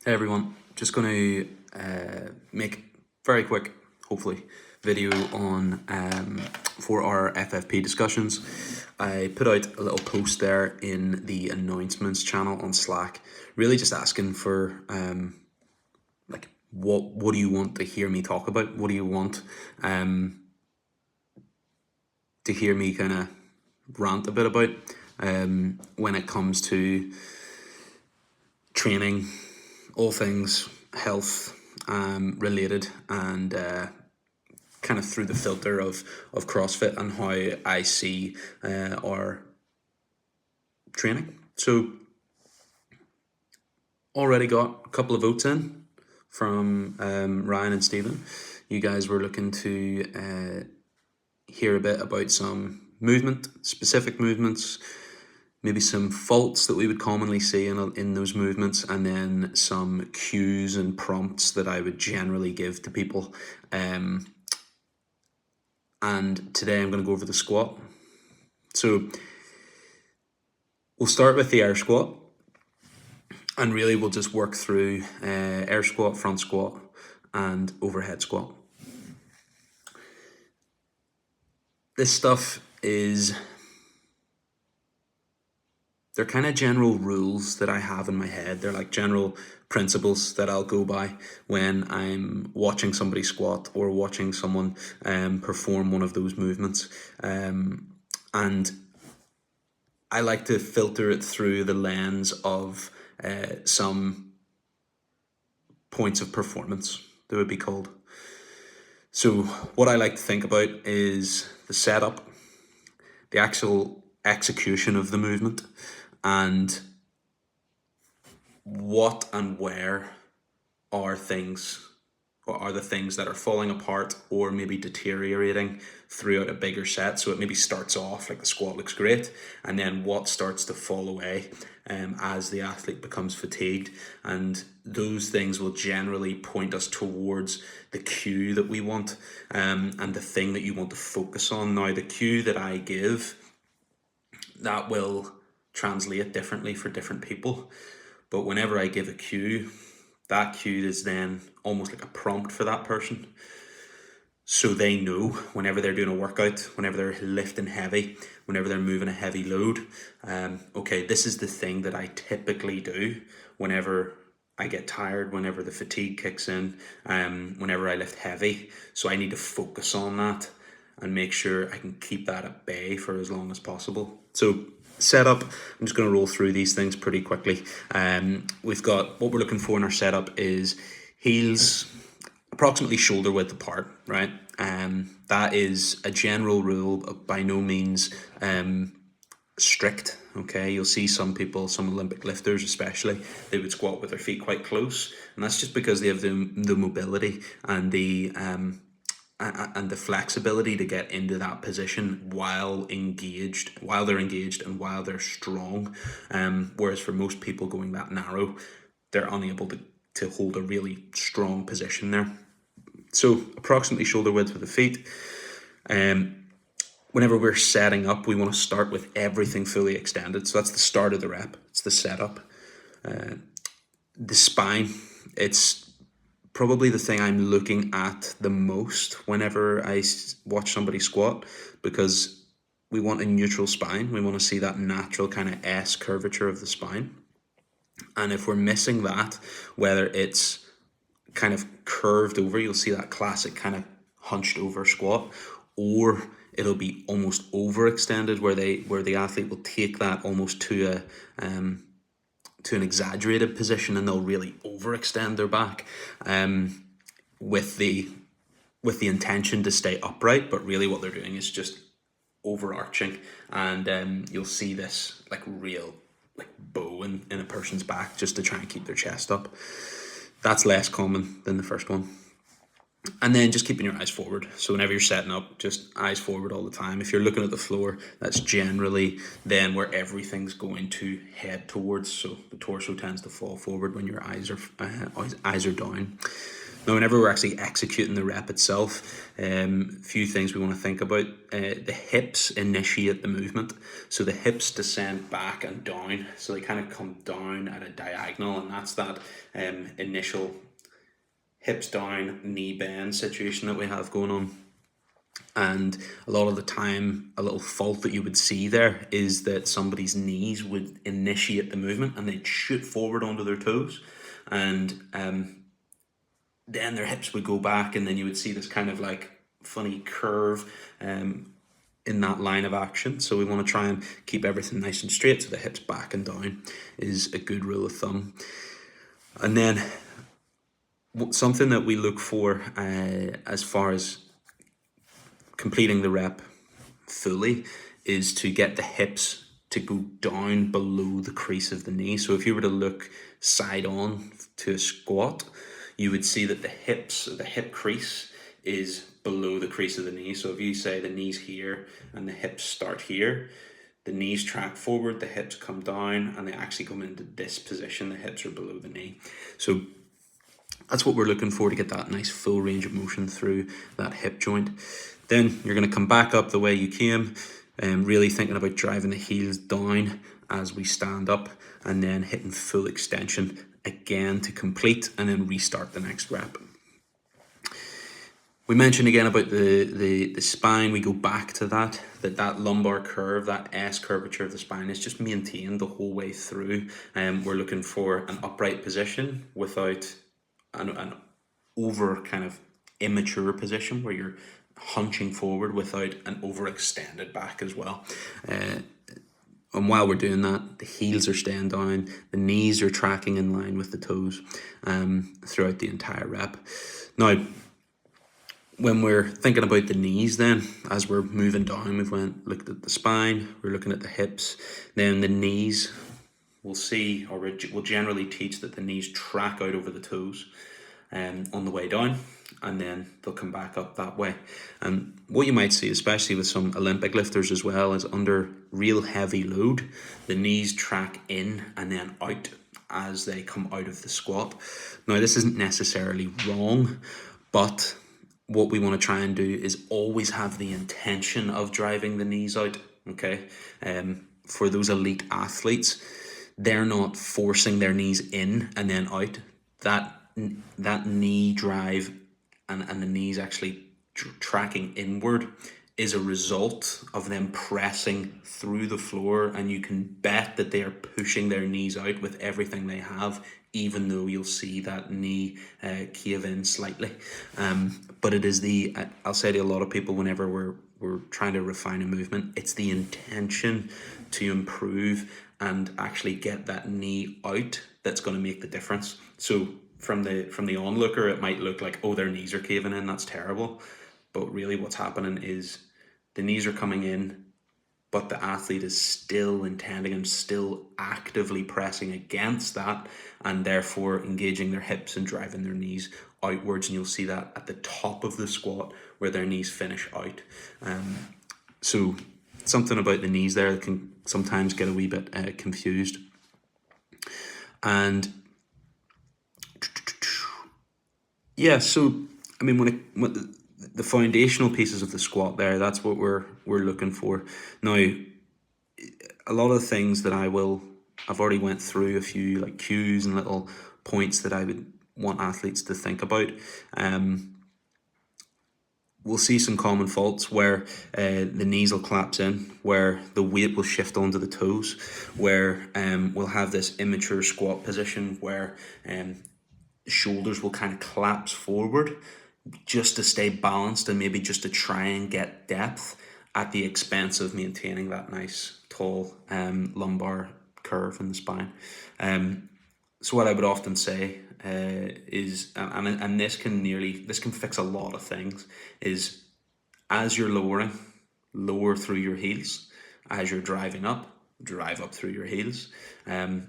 Hey everyone, just going to make very quick, hopefully, video on for our FFP discussions. I put out a little post there in the announcements channel on Slack, really just asking for like what do you want to hear me talk about? What do you want to hear me kind of rant a bit about when it comes to training, all things health related, and kind of through the filter of CrossFit and how I see our training. So already got a couple of votes in from Ryan and Stephen. You guys were looking to hear a bit about some specific movements, maybe some faults that we would commonly see in those movements, and then some cues and prompts that I would generally give to people. And today I'm going to go over the squat. So we'll start with the air squat, and really we'll just work through air squat, front squat, and overhead squat. This stuff they're kind of general rules that I have in my head. They're like general principles that I'll go by when I'm watching somebody squat or watching someone perform one of those movements. And I like to filter it through the lens of some points of performance, they would be called. So what I like to think about is the setup, the actual execution of the movement, and what and where are the things that are falling apart or maybe deteriorating throughout a bigger set. So it maybe starts off like the squat looks great, and then what starts to fall away as the athlete becomes fatigued. And those things will generally point us towards the cue that we want, and the thing that you want to focus on. Now, the cue that I give, that will translate differently for different people. But whenever I give a cue, that cue is then almost like a prompt for that person. So they know whenever they're doing a workout, whenever they're lifting heavy, whenever they're moving a heavy load, okay, this is the thing that I typically do whenever I get tired, whenever the fatigue kicks in, whenever I lift heavy. So I need to focus on that and make sure I can keep that at bay for as long as possible. So setup, I'm just going to roll through these things pretty quickly. We've got what we're looking for in our setup is heels approximately shoulder width apart, right? That is a general rule, by no means strict. Okay, you'll see some people, some Olympic lifters especially, they would squat with their feet quite close, and that's just because they have the mobility and the flexibility to get into that position while they're engaged and while they're strong. Whereas for most people going that narrow, they're unable to hold a really strong position there. So approximately shoulder width with the feet. Whenever we're setting up, we want to start with everything fully extended. So that's the start of the rep. It's the setup. The spine, it's probably the thing I'm looking at the most whenever I watch somebody squat, because we want a neutral spine. We want to see that natural kind of S curvature of the spine. And if we're missing that, whether it's kind of curved over, you'll see that classic kind of hunched over squat, or it'll be almost overextended where the athlete will take that almost to an exaggerated position, and they'll really overextend their back with the intention to stay upright, but really what they're doing is just overarching, and you'll see this like real like bow in a person's back just to try and keep their chest up. That's less common than the first one. And then just keeping your eyes forward. So whenever you're setting up, just eyes forward all the time. If you're looking at the floor, that's generally then where everything's going to head towards. So the torso tends to fall forward when your eyes are down. Now, whenever we're actually executing the rep itself, a few things we want to think about. The hips initiate the movement. So the hips descend back and down. So they kind of come down at a diagonal, and that's that initial hips down, knee bend situation that we have going on. And a lot of the time, a little fault that you would see there is that somebody's knees would initiate the movement and they'd shoot forward onto their toes. And then their hips would go back, and then you would see this kind of like funny curve in that line of action. So we want to try and keep everything nice and straight, so the hips back and down is a good rule of thumb. And then something that we look for as far as completing the rep fully is to get the hips to go down below the crease of the knee. So if you were to look side on to a squat, you would see that the hip crease is below the crease of the knee. So if you say the knee's here and the hips start here, the knees track forward, the hips come down, and they actually come into this position. The hips are below the knee. So that's what we're looking for, to get that nice full range of motion through that hip joint. Then you're going to come back up the way you came, really thinking about driving the heels down as we stand up, and then hitting full extension again to complete, and then restart the next rep. We mentioned again about the spine. We go back to that lumbar curve, that S curvature of the spine is just maintained the whole way through. We're looking for an upright position without an over kind of immature position where you're hunching forward without an overextended back as well. And while we're doing that, the heels are staying down, the knees are tracking in line with the toes throughout the entire rep. Now, when we're thinking about the knees, then as we're moving down, we've looked at the spine, we're looking at the hips, then the knees. We'll see, or we'll generally teach that the knees track out over the toes on the way down, and then they'll come back up that way. And what you might see, especially with some Olympic lifters as well, is under real heavy load, the knees track in and then out as they come out of the squat. Now, this isn't necessarily wrong, but what we want to try and do is always have the intention of driving the knees out, okay? For those elite athletes, they're not forcing their knees in and then out. That knee drive and the knees actually tracking inward is a result of them pressing through the floor, and you can bet that they are pushing their knees out with everything they have, even though you'll see that knee cave in slightly. But it is I'll say to a lot of people whenever we're trying to refine a movement, it's the intention to improve and actually get that knee out that's going to make the difference. So from the onlooker, it might look like, oh, their knees are caving in, that's terrible. But really what's happening is the knees are coming in, but the athlete is still intending and still actively pressing against that, and therefore engaging their hips and driving their knees outwards. And you'll see that at the top of the squat where their knees finish out. So something about the knees there that can sometimes get a wee bit confused. And yeah, so I mean, when the foundational pieces of the squat there, that's what we're looking for. Now, a lot of things that I've already went through a few like cues and little points that I would want athletes to think about. We'll see some common faults where the knees will collapse in, where the weight will shift onto the toes, where we'll have this immature squat position where shoulders will kind of collapse forward just to stay balanced and maybe just to try and get depth at the expense of maintaining that nice tall lumbar curve in the spine. So what I would often say is, and this can fix a lot of things, is as you're lower through your heels. As you're driving up, drive up through your heels. And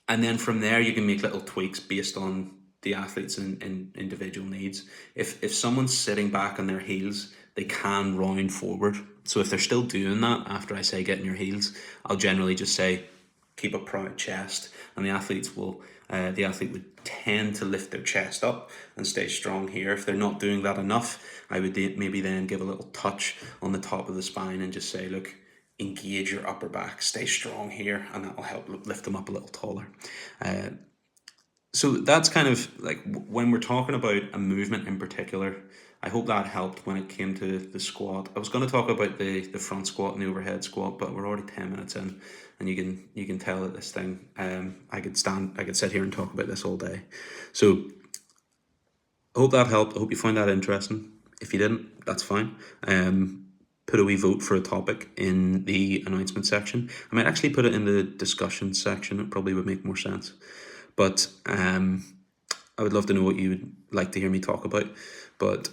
then from there, you can make little tweaks based on the athlete's and individual needs. If someone's sitting back on their heels, they can round forward. So if they're still doing that after I say get in your heels, I'll generally just say keep a proud chest, and the athletes will the athlete would tend to lift their chest up and stay strong here. If they're not doing that enough, I would maybe then give a little touch on the top of the spine and just say, look, engage your upper back, stay strong here, and that will help lift them up a little taller. So that's kind of like when we're talking about a movement in particular. I hope that helped when it came to the squat. I was going to talk about the front squat and the overhead squat, but we're already 10 minutes in, and you can tell that this thing, I could sit here and talk about this all day. So I hope that helped. I hope you found that interesting. If you didn't, that's fine. Put a wee vote for a topic in the announcement section. I might actually put it in the discussion section. It probably would make more sense. But I would love to know what you would like to hear me talk about. But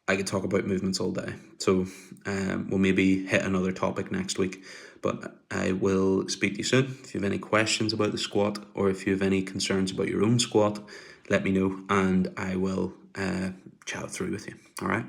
I could talk about movements all day. So we'll maybe hit another topic next week. But I will speak to you soon. If you have any questions about the squat, or if you have any concerns about your own squat, let me know and I will chat through with you. All right.